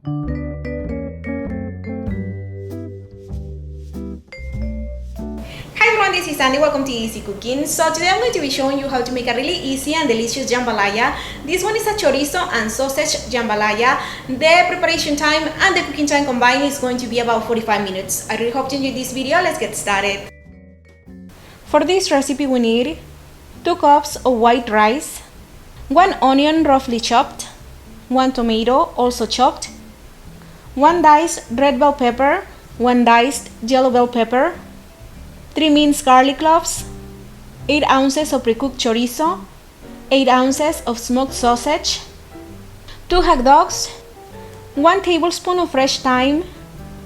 Hi everyone, this is Sandy. Welcome to Easy Cooking. So today I'm going to be showing you how to make a really easy and delicious jambalaya. This one is a chorizo and sausage jambalaya. The preparation time and the cooking time combined is going to be about 45 minutes. I really hope you enjoyed this video. Let's get started. For this recipe we need 2 cups of white rice, 1 onion roughly chopped, 1 tomato also chopped, 1 diced red bell pepper, 1 diced yellow bell pepper, 3 minced garlic cloves, 8 ounces of pre-cooked chorizo, 8 ounces of smoked sausage, 2 hot dogs, 1 tablespoon of fresh thyme,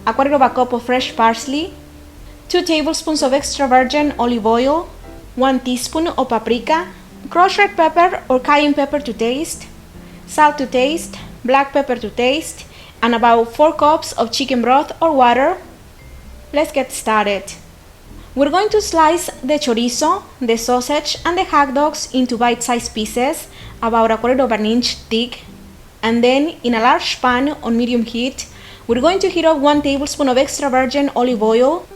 a quarter of a cup of fresh parsley, 2 tablespoons of extra virgin olive oil, 1 teaspoon of paprika, crushed red pepper or cayenne pepper to taste, salt to taste, black pepper to taste, and about 4 cups of chicken broth or water. Let's get started. We're going to slice the chorizo, the sausage, and the hot dogs into bite-sized pieces, about a quarter of an inch thick. And then, in a large pan on medium heat, we're going to heat up 1 tablespoon of extra virgin olive oil.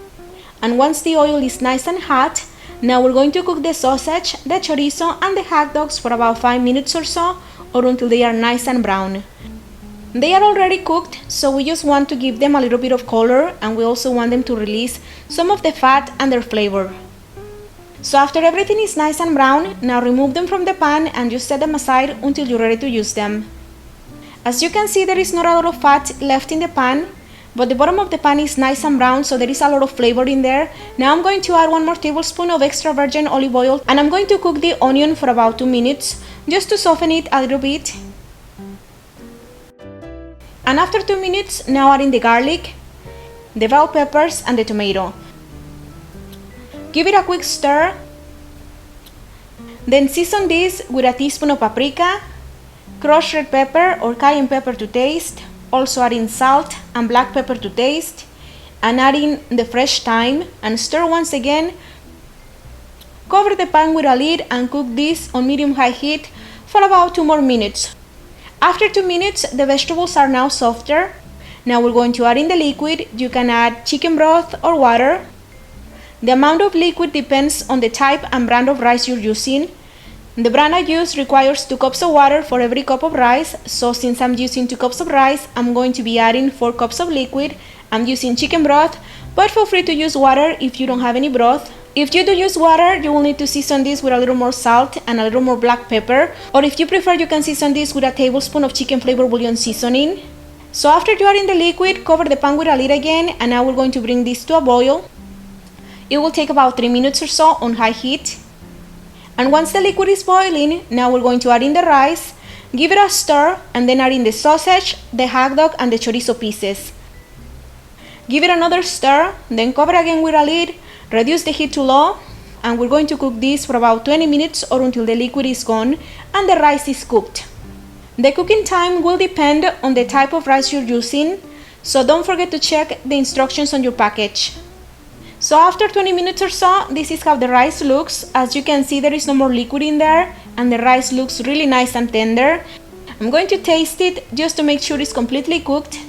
And once the oil is nice and hot, now we're going to cook the sausage, the chorizo, and the hot dogs for about 5 minutes or so, or until they are nice and brown. They are already cooked, so we just want to give them a little bit of color, and we also want them to release some of the fat and their flavor. So after everything is nice and brown, now remove them from the pan and just set them aside until you're ready to use them. As you can see, there is not a lot of fat left in the pan, but the bottom of the pan is nice and brown, so there is a lot of flavor in there. Now I'm going to add 1 more tablespoon of extra virgin olive oil, and I'm going to cook the onion for about 2 minutes, just to soften it a little bit. And after 2 minutes, now add in the garlic, the bell peppers, and the tomato. Give it a quick stir. Then season this with a teaspoon of paprika, crushed red pepper or cayenne pepper to taste, also add in salt and black pepper to taste, and add in the fresh thyme, and stir once again. Cover the pan with a lid and cook this on medium-high heat for about 2 more minutes. After 2 minutes, the vegetables are now softer. Now we're going to add in the liquid. You can add chicken broth or water. The amount of liquid depends on the type and brand of rice you're using. The brand I use requires 2 cups of water for every cup of rice, so since I'm using 2 cups of rice, I'm going to be adding 4 cups of liquid. I'm using chicken broth, but feel free to use water if you don't have any broth. If you do use water, you will need to season this with a little more salt and a little more black pepper, or if you prefer, you can season this with a tablespoon of chicken flavor bouillon seasoning. So after you add in the liquid, cover the pan with a lid again, and now we're going to bring this to a boil. It will take about 3 minutes or so on high heat. And once the liquid is boiling, now we're going to add in the rice, give it a stir, and then add in the sausage, the hot dog, and the chorizo pieces. Give it another stir, then cover again with a lid. Reduce the heat to low, and we're going to cook this for about 20 minutes or until the liquid is gone and the rice is cooked. The cooking time will depend on the type of rice you're using, so don't forget to check the instructions on your package. So after 20 minutes or so, this is how the rice looks. As you can see, there is no more liquid in there, and the rice looks really nice and tender. I'm going to taste it just to make sure it's completely cooked.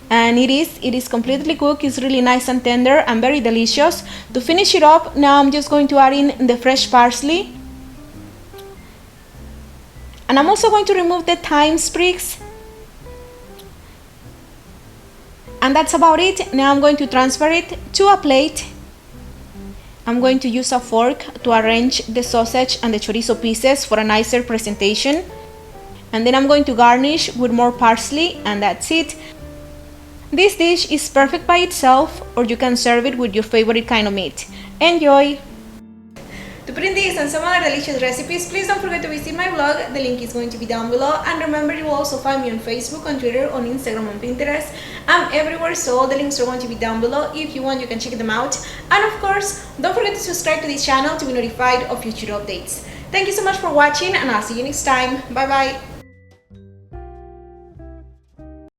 And it is completely cooked. It's really nice and tender and very delicious. To finish it up, now I'm just going to add in the fresh parsley. And I'm also going to remove the thyme sprigs. And that's about it. Now I'm going to transfer it to a plate. I'm going to use a fork to arrange the sausage and the chorizo pieces for a nicer presentation. And then I'm going to garnish with more parsley, and that's it. This dish is perfect by itself, or you can serve it with your favorite kind of meat. Enjoy! To print this and some other delicious recipes, please don't forget to visit my blog. The link is going to be down below. And remember, you will also find me on Facebook, on Twitter, on Instagram, on Pinterest. I'm everywhere, so all the links are going to be down below. If you want, you can check them out. And of course, don't forget to subscribe to this channel to be notified of future updates. Thank you so much for watching, and I'll see you next time. Bye bye!